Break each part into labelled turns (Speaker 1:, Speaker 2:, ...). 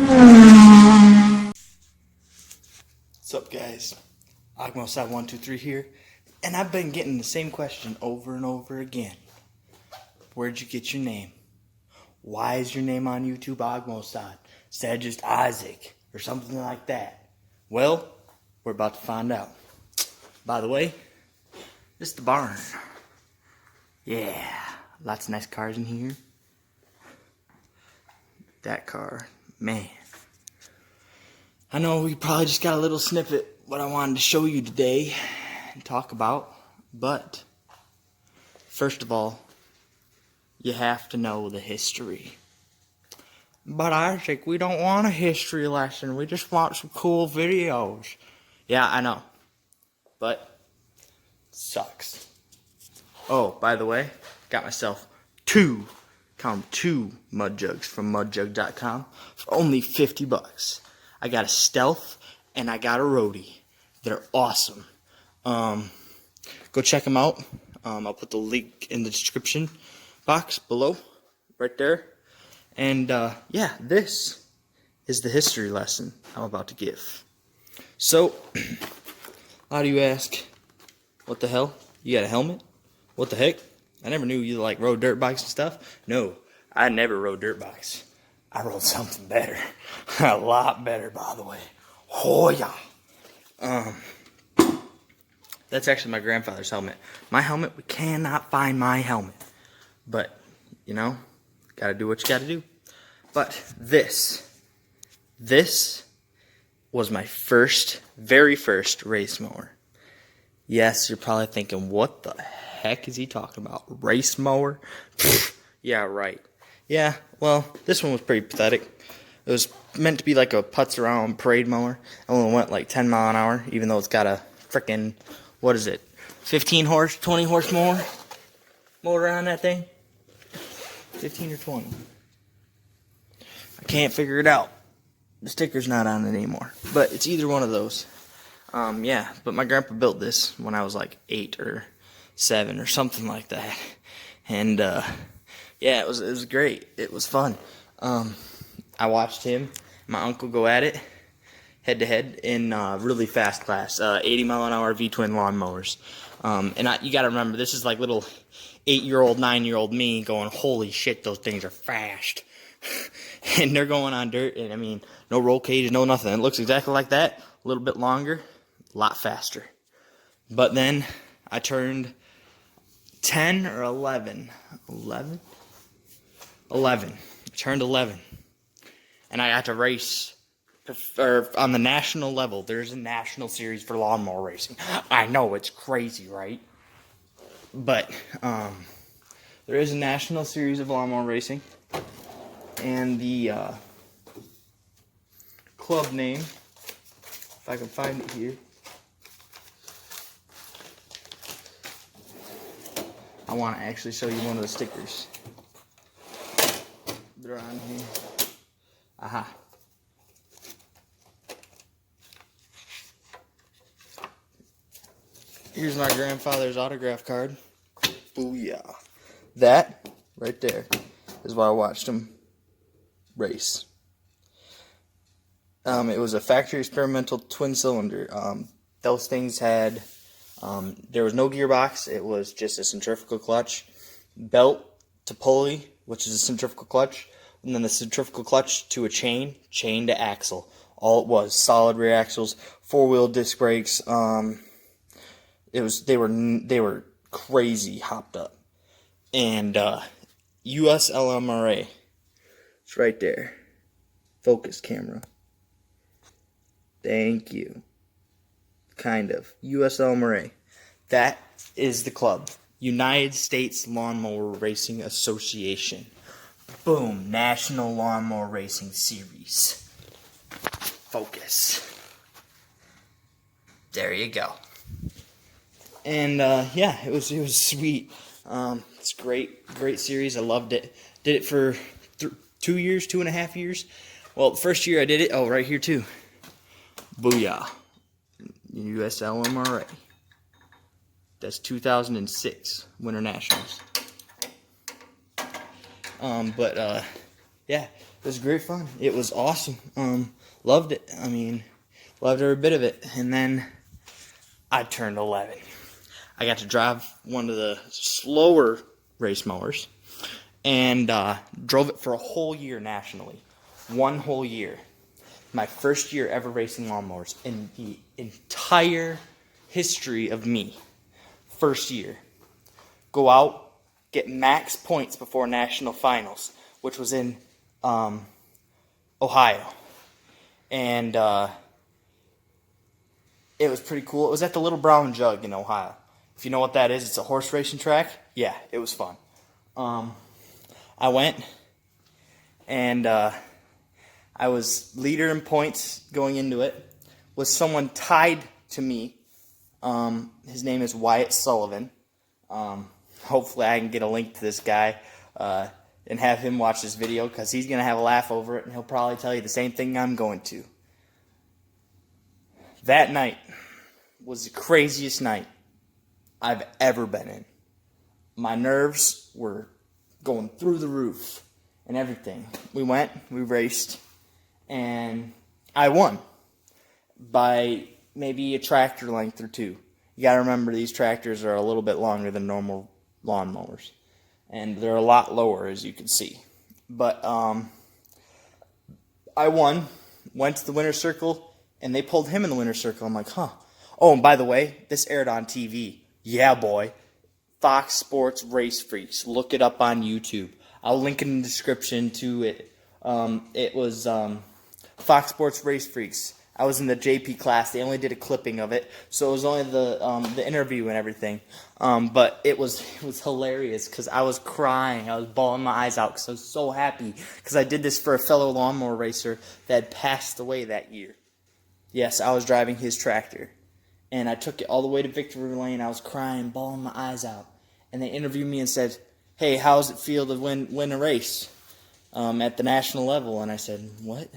Speaker 1: What's up, guys? Agmoside123 here, and I've been getting the same question over and over again. Where'd you get your name? Why is your name on YouTube Agmoside instead of just Isaac or something like that? Well, we're about to find out. By the way, this is the barn. Yeah, lots of nice cars in here. That car, man. I know we probably just got a little snippet what I wanted to show you today and talk about, but first of all, you have to know the history. But Isaac, we don't want a history lesson. We just want some cool videos. Yeah, I know, but it sucks. Oh, by the way, got myself two mud jugs from mudjug.com for only 50 bucks. I got a Stealth and I got a Roadie. They're awesome. Go check them out. I'll put the link in the description box below, right there. And yeah, this is the history lesson I'm about to give. So, how do you ask? What the hell? You got a helmet? What the heck? I never knew you like rode dirt bikes and stuff. No, I never rode dirt bikes. I rode something better. A lot better, by the way. Oh, yeah. That's actually my grandfather's helmet. My helmet, we cannot find my helmet. But, you know, gotta do what you gotta do. But this was my very first race mower. Yes, you're probably thinking, what the heck is he talking about? Race mower? Yeah, right. Yeah, well, this one was pretty pathetic. It was meant to be like a putz around parade mower. It only went like 10 mile an hour, even though it's got a frickin', what is it, 15 horse, 20 horse motor on that thing? 15 or 20. I can't figure it out. The sticker's not on it anymore. But it's either one of those. Yeah, but my grandpa built this when I was like 8 or 7 or something like that. And, yeah, it was great. It was fun. I watched him and my uncle go at it head to head in really fast class, 80 mile an hour V-twin lawnmowers. And you got to remember, this is like little 8-year-old, 9-year-old me going, holy shit, those things are fast. And they're going on dirt, and I mean, no roll cages, no nothing. It looks exactly like that, a little bit longer, a lot faster. But then I turned 10 or 11. 11? 11. I turned 11. And I got to race on the national level. There's a national series for lawnmower racing. I know, it's crazy, right? But there is a national series of lawnmower racing. And the club name, if I can find it here. I want to actually show you one of the stickers. They're on here. Aha. Here's my grandfather's autograph card. Booyah. That, right there, is why I watched him race. It was a factory experimental twin cylinder. Those things had, there was no gearbox. It was just a centrifugal clutch, belt to pulley, which is a centrifugal clutch, and then the centrifugal clutch to a chain to axle. All it was, solid rear axles, 4-wheel disc brakes. They were crazy hopped up, and US LMRA. It's right there. Focus camera. Thank you. Kind of. US LMRA. That is the club. United States Lawnmower Racing Association. Boom. National Lawnmower Racing Series. Focus. There you go. And yeah, it was sweet. It's great series. I loved it. Did it for 2 years, 2.5 years. Well, the first year I did it. Oh, right here too. Booyah. USLMRA. That's 2006 Winter Nationals. Yeah, was great fun. It was awesome. Loved it. I mean, loved every bit of it. And then I turned 11. I got to drive one of the slower race mowers and drove it for a whole year nationally. One whole year. My first year ever racing lawnmowers in the entire history of me. First year. Go out, get max points before national finals, which was in Ohio. And it was pretty cool. It was at the Little Brown Jug in Ohio. If you know what that is, it's a horse racing track. Yeah, it was fun. I went, and I was leader in points going into it. Was someone tied to me. His name is Wyatt Sullivan. Hopefully I can get a link to this guy and have him watch this video, because he's going to have a laugh over it, and he'll probably tell you the same thing I'm going to. That night was the craziest night I've ever been in. My nerves were going through the roof and everything. We raced, and I won by maybe a tractor length or two. You got to remember, these tractors are a little bit longer than normal lawnmowers, and they're a lot lower, as you can see. But I won, went to the winner's circle, and they pulled him in the winner's circle. I'm like, huh. Oh, and by the way, this aired on TV. Yeah, boy. Fox Sports Race Freaks. Look it up on YouTube. I'll link it in the description to it. It was Fox Sports Race Freaks. I was in the JP class. They only did a clipping of it, so it was only the interview and everything. But it was hilarious, because I was crying. I was bawling my eyes out because I was so happy, because I did this for a fellow lawnmower racer that had passed away that year. Yes, I was driving his tractor, and I took it all the way to Victory Lane. I was crying, bawling my eyes out, and they interviewed me and said, "Hey, how does it feel to win a race at the national level?" And I said, "What?"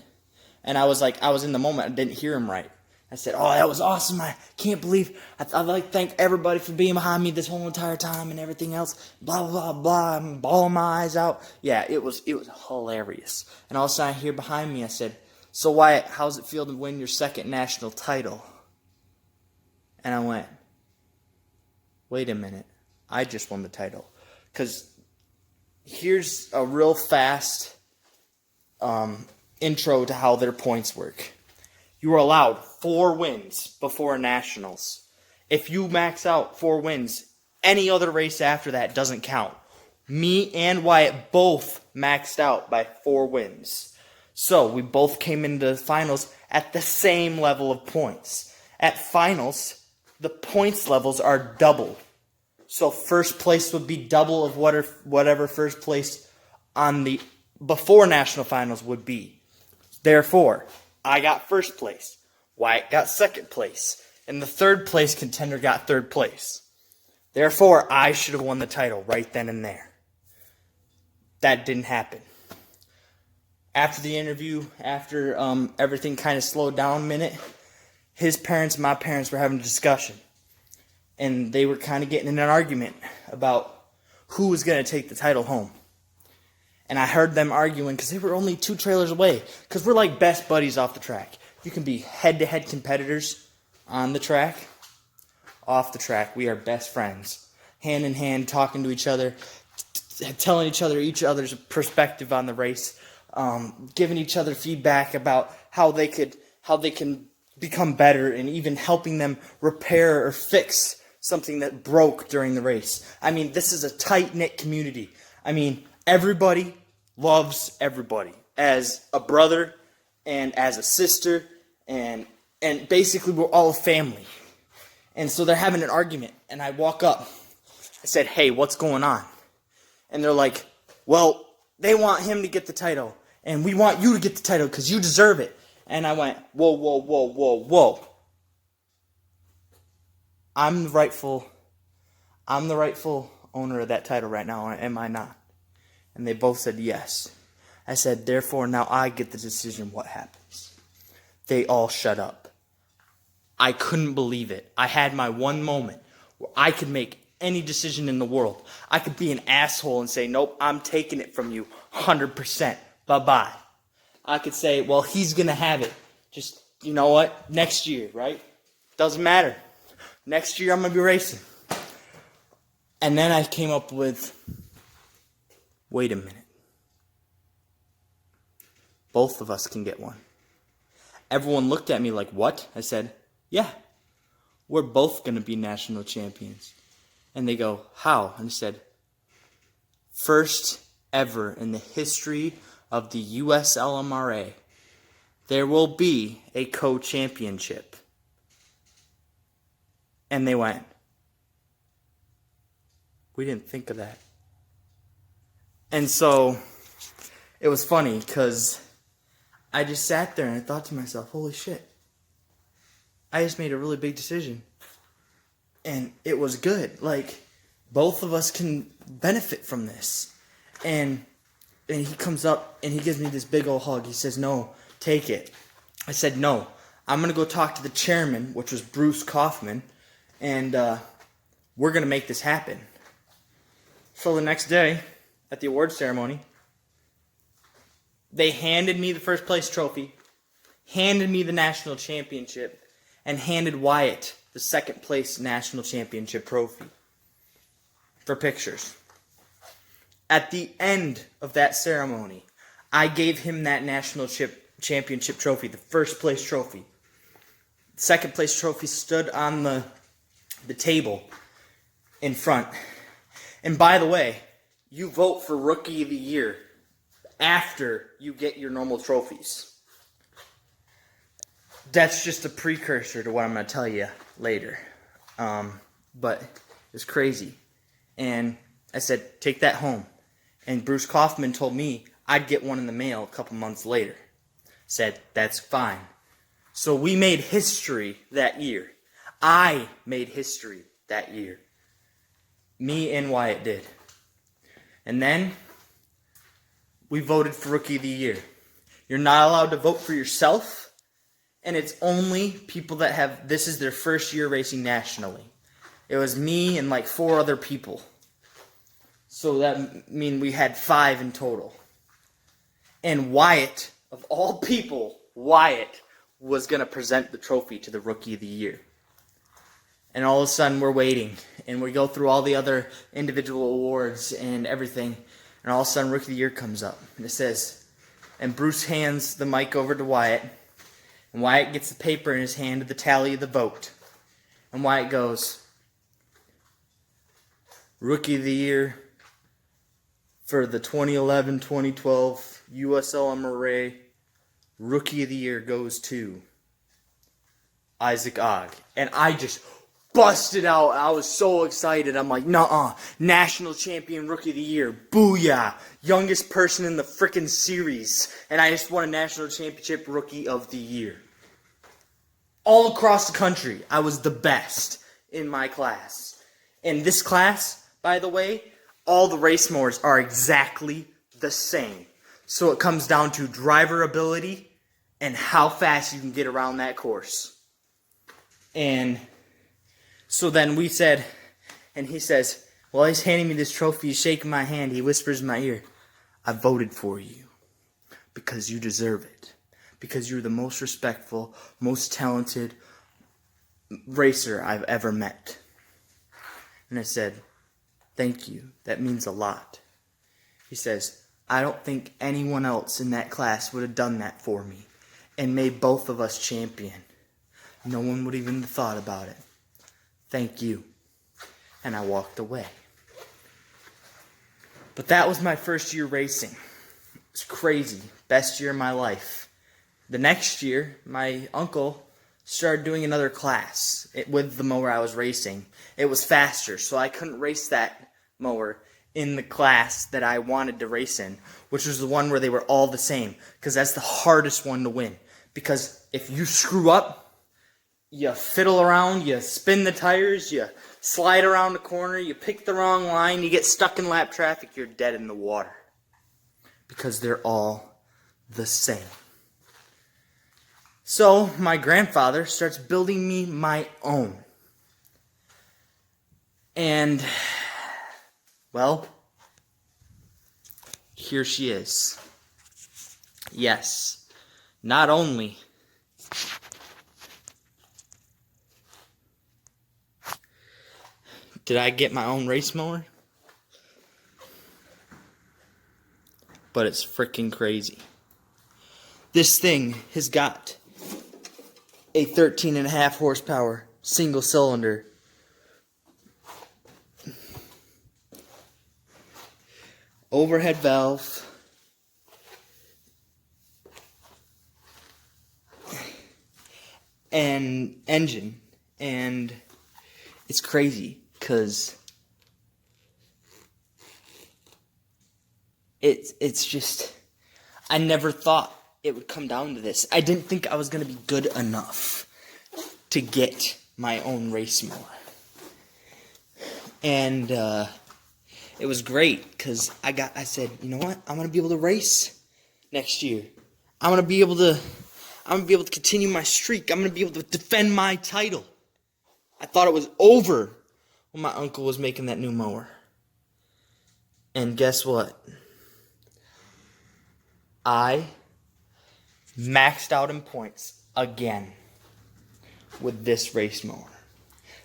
Speaker 1: And I was in the moment. I didn't hear him right. I said, "Oh, that was awesome. I can't believe. I'd like to thank everybody for being behind me this whole entire time and everything else. Blah, blah, blah. I'm bawling my eyes out." Yeah, it was hilarious. And all of a sudden, I hear behind me, I said, "So, Wyatt, how's it feel to win your second national title?" And I went, wait a minute. I just won the title. Because here's a real fast intro to how their points work. You are allowed 4 wins before nationals. If you max out 4 wins, any other race after that doesn't count. Me and Wyatt both maxed out by 4 wins. So we both came into finals at the same level of points. At finals, the points levels are double. So first place would be double of whatever first place on the before national finals would be. Therefore, I got first place. Wyatt got second place. And the third place contender got third place. Therefore, I should have won the title right then and there. That didn't happen. After the interview, after everything kind of slowed down a minute, his parents and my parents were having a discussion. And they were kind of getting in an argument about who was going to take the title home. And I heard them arguing because they were only 2 trailers away. Because we're like best buddies off the track. You can be head-to-head competitors on the track. Off the track, we are best friends. Hand in hand, talking to each other, telling each other's perspective on the race, giving each other feedback about how they can become better, and even helping them repair or fix something that broke during the race. I mean, this is a tight-knit community. I mean, everybody loves everybody as a brother and as a sister, and basically we're all a family. And so they're having an argument, and I walk up. I said, "Hey, what's going on?" And they're like, "Well, they want him to get the title, and we want you to get the title because you deserve it." And I went, whoa, whoa, whoa, whoa, whoa. I'm the rightful owner of that title right now, am I not? And they both said yes. I said, therefore, now I get the decision what happens. They all shut up. I couldn't believe it. I had my one moment where I could make any decision in the world. I could be an asshole and say, nope, I'm taking it from you 100%. Bye-bye. I could say, well, he's going to have it. Just, you know what? Next year, right? Doesn't matter. Next year I'm going to be racing. And then I came up with, wait a minute. Both of us can get one. Everyone looked at me like, what? I said, yeah, we're both going to be national champions. And they go, how? And I said, first ever in the history of the USLMRA, there will be a co-championship. And they went, we didn't think of that. And so it was funny because I just sat there and I thought to myself, holy shit, I just made a really big decision. And it was good. Like, both of us can benefit from this. And he comes up and he gives me this big old hug. He says, no, take it. I said, no, I'm going to go talk to the chairman, which was Bruce Kaufman, and we're going to make this happen. So the next day, at the award ceremony, they handed me the first place trophy, handed me the national championship, and handed Wyatt the second place national championship trophy for pictures. At the end of that ceremony, I gave him that national championship trophy, the first place trophy. The second place trophy stood on the table in front. And by the way, you vote for Rookie of the Year after you get your normal trophies. That's just a precursor to what I'm going to tell you later. But it's crazy. And I said, take that home. And Bruce Kaufman told me I'd get one in the mail a couple months later. Said, that's fine. So we made history that year. I made history that year. Me and Wyatt did. And then we voted for Rookie of the Year. You're not allowed to vote for yourself. And it's only people that have, this is their first year racing nationally. It was me and like 4 other people. So that means we had 5 in total. And Wyatt, of all people, Wyatt was going to present the trophy to the Rookie of the Year. And all of a sudden we're waiting. And we go through all the other individual awards and everything. And all of a sudden Rookie of the Year comes up. And it says, and Bruce hands the mic over to Wyatt. And Wyatt gets the paper in his hand to the tally of the vote. And Wyatt goes, Rookie of the Year for the 2011-2012 USLMRA, Rookie of the Year goes to Isaac Ogg. And I just busted out. I was so excited. I'm like, nuh-uh. National Champion Rookie of the Year. Booyah. Youngest person in the frickin' series. And I just won a National Championship Rookie of the Year. All across the country, I was the best in my class. In this class, by the way, all the race mowers are exactly the same. So it comes down to driver ability and how fast you can get around that course. And so then we said, and he says, well, he's handing me this trophy, he's shaking my hand, he whispers in my ear, I voted for you because you deserve it. Because you're the most respectful, most talented racer I've ever met. And I said, thank you. That means a lot. He says, I don't think anyone else in that class would have done that for me and made both of us champion. No one would even have thought about it. Thank you. And I walked away. But that was my first year racing. It's crazy. Best year of my life. The next year, my uncle started doing another class with the mower I was racing. It was faster, so I couldn't race that mower in the class that I wanted to race in, which was the one where they were all the same, because that's the hardest one to win. Because if you screw up, you fiddle around, you spin the tires, you slide around the corner, you pick the wrong line, you get stuck in lap traffic, you're dead in the water. Because they're all the same. So my grandfather starts building me my own. And, well, here she is. Yes, not only did I get my own race mower, but it's freaking crazy. This thing has got a 13.5 horsepower single cylinder, overhead valve, and engine, and it's crazy because it's just, I never thought it would come down to this. I didn't think I was going to be good enough to get my own race mower. And it was great because I said, you know what? I'm going to be able to race next year. I'm going to be able to continue my streak. I'm going to be able to defend my title. I thought it was over when my uncle was making that new mower. And guess what? I maxed out in points again with this race mower.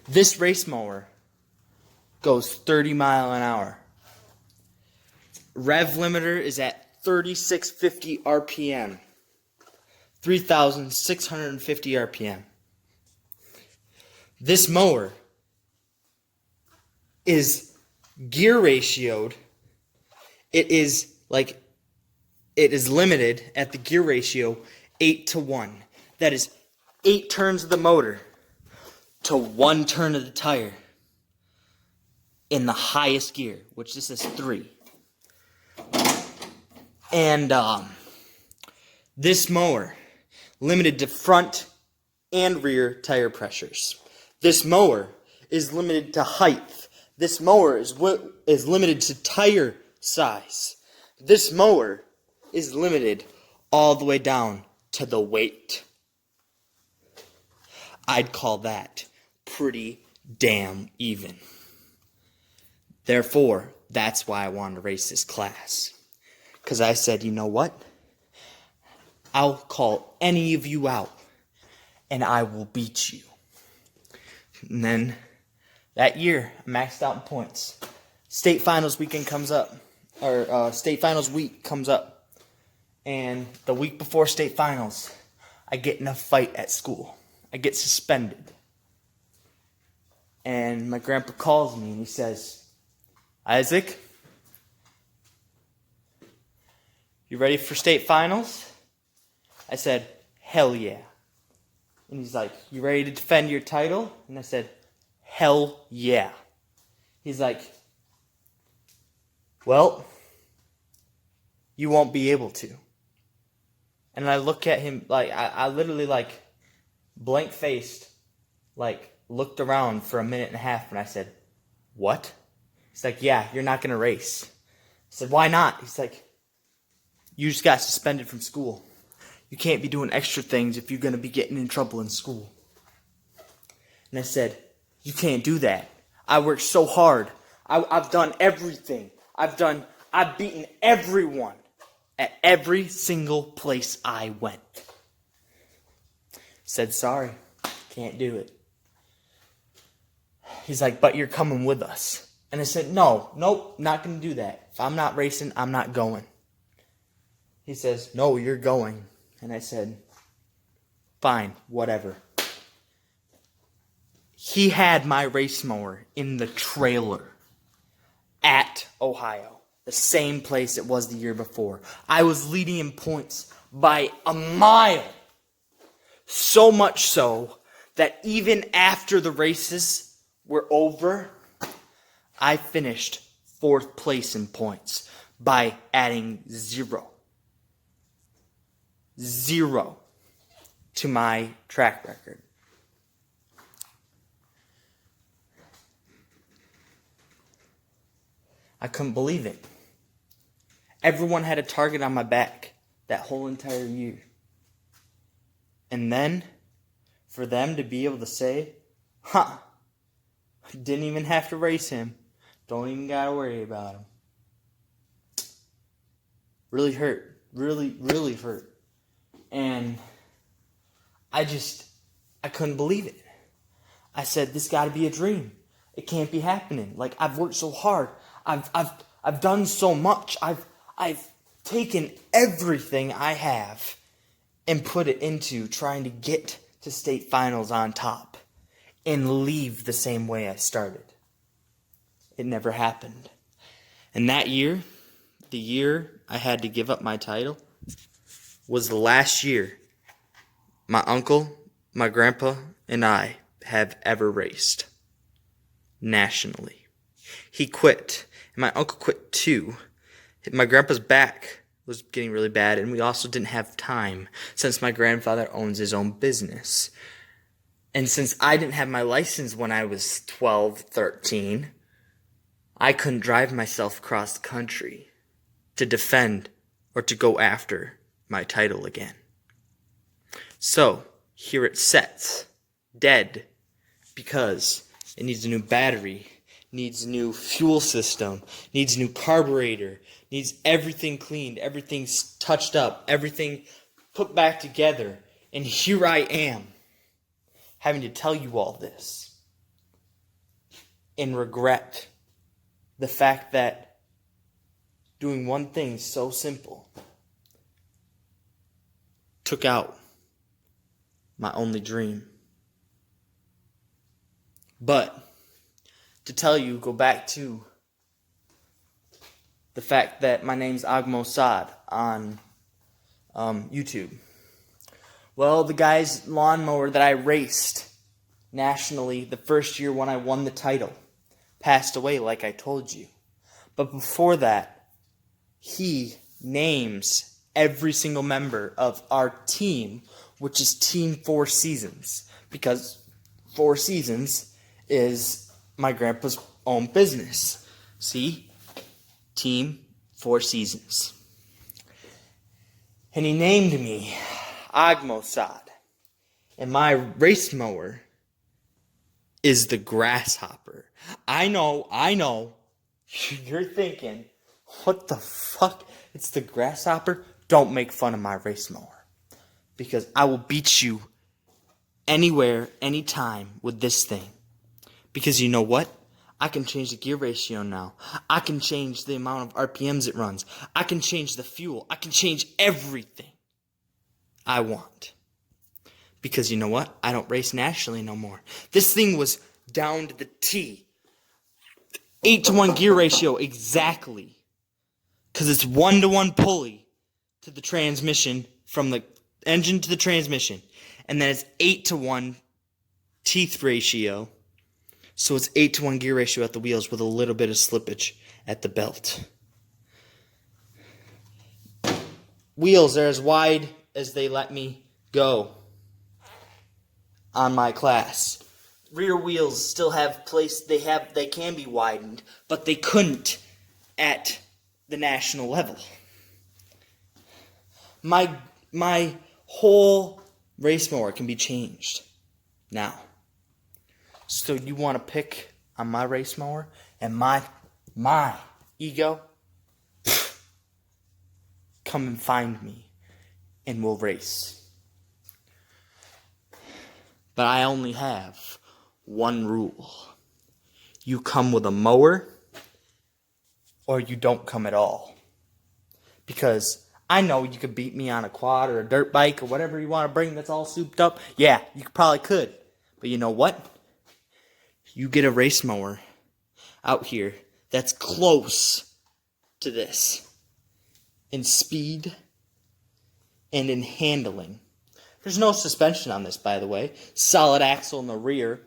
Speaker 1: This race mower goes 30 miles an hour. Rev limiter is at 3650 RPM. 3,650 RPM. This mower is gear ratioed. It is limited at the gear ratio 8-to-1. That is 8 turns of the motor to 1 turn of the tire in the highest gear, which this is 3. And this mower limited to front and rear tire pressures. This mower is limited to height. This mower is limited to tire size. This mower is limited all the way down to the weight. I'd call that pretty damn even. Therefore, that's why I wanted to race this class. Because I said, you know what? I'll call any of you out, and I will beat you. And then, that year, I maxed out in points. State finals weekend comes up. State finals week comes up. And the week before state finals, I get in a fight at school. I get suspended. And my grandpa calls me and he says, Isaac, you ready for state finals? I said, hell yeah. And he's like, you ready to defend your title? And I said, hell yeah. He's like, well, you won't be able to. And I look at him, I literally, blank-faced, looked around for a minute and a half, and I said, what? He's like, yeah, you're not going to race. I said, why not? He's like, you just got suspended from school. You can't be doing extra things if you're going to be getting in trouble in school. And I said, you can't do that. I worked so hard. I've done everything. I've beaten everyone at every single place I went. Said, sorry, can't do it. He's like, but you're coming with us. And I said, nope, not going to do that. If I'm not racing, I'm not going. He says, no, you're going. And I said, fine, whatever. He had my race mower in the trailer at Ohio, the same place it was the year before. I was leading in points by a mile. So much so that even after the races were over, I finished 4th place in points by adding 0 to my track record. I couldn't believe it. Everyone had a target on my back that whole entire year. And then, for them to be able to say, didn't even have to race him. Don't even gotta worry about him. Really hurt. really, really hurt. And I couldn't believe it. I said, this got to be a dream. It can't be happening. Like, I've worked so hard. I've done so much. I've taken everything I have and put it into trying to get to state finals on top and leave the same way I started. It never happened. And that year, the year I had to give up my title, was the last year my uncle, my grandpa, and I have ever raced nationally. He quit, and my uncle quit too. My grandpa's back was getting really bad, and we also didn't have time since my grandfather owns his own business. And since I didn't have my license when I was 12, 13, I couldn't drive myself across the country to defend or to go after my title again. So, here it sits, dead, because it needs a new battery, needs a new fuel system, needs a new carburetor, needs everything cleaned, everything touched up, everything put back together. And here I am, having to tell you all this, and regret the fact that doing one thing so simple took out my only dream. But to tell you, go back to the fact that my name's Agmo Saad on YouTube. Well, the guy's lawnmower that I raced nationally the first year when I won the title passed away, like I told you. But before that, he names every single member of our team, which is Team 4 Seasons, because 4 Seasons is my grandpa's own business. See? Team 4 Seasons. And he named me Agmo Saad. And my race mower is the Grasshopper. I know. You're thinking, what the fuck? It's the Grasshopper? Don't make fun of my race mower. Because I will beat you anywhere, anytime with this thing. Because you know what? I can change the gear ratio now. I can change the amount of RPMs it runs. I can change the fuel. I can change everything I want. Because you know what? I don't race nationally no more. This thing was down to the T. 8-to-1 gear ratio exactly. Because it's 1-to-1 pulley to the transmission, from the engine to the transmission. And then it's 8-to-1 teeth ratio. So it's 8-to-1 gear ratio at the wheels with a little bit of slippage at the belt. Wheels are as wide as they let me go on my class. Rear wheels still have place, they can be widened, but they couldn't at the national level. My whole race mower can be changed now. So you want to pick on my race mower and my ego? Come and find me and we'll race. But I only have one rule. You come with a mower or you don't come at all. Because I know you could beat me on a quad or a dirt bike or whatever you want to bring that's all souped up. Yeah, you probably could. But you know what? You get a race mower out here that's close to this in speed and in handling. There's no suspension on this, by the way. Solid axle in the rear,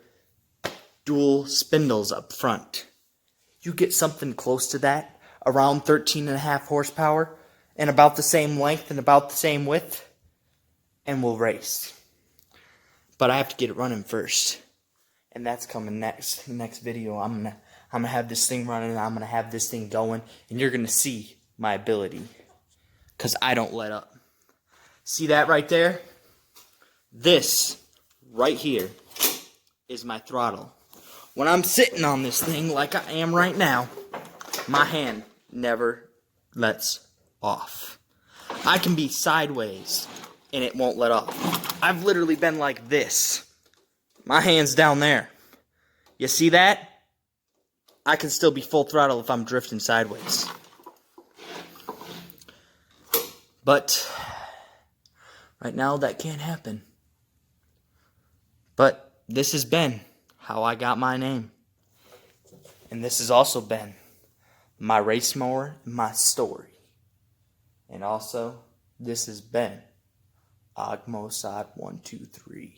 Speaker 1: dual spindles up front. You get something close to that, around 13.5 horsepower, and about the same length and about the same width, and we'll race. But I have to get it running first. And that's coming next. The next video, I'm gonna have this thing running, and I'm gonna have this thing going, and you're gonna see my ability. 'Cause I don't let up. See that right there? This right here is my throttle. When I'm sitting on this thing like I am right now, my hand never lets off. I can be sideways and it won't let off. I've literally been like this. My hand's down there. You see that? I can still be full throttle if I'm drifting sideways. But right now that can't happen. But this has been how I got my name. And this has also been my race mower, my story. And also, this has been Agmosad 123.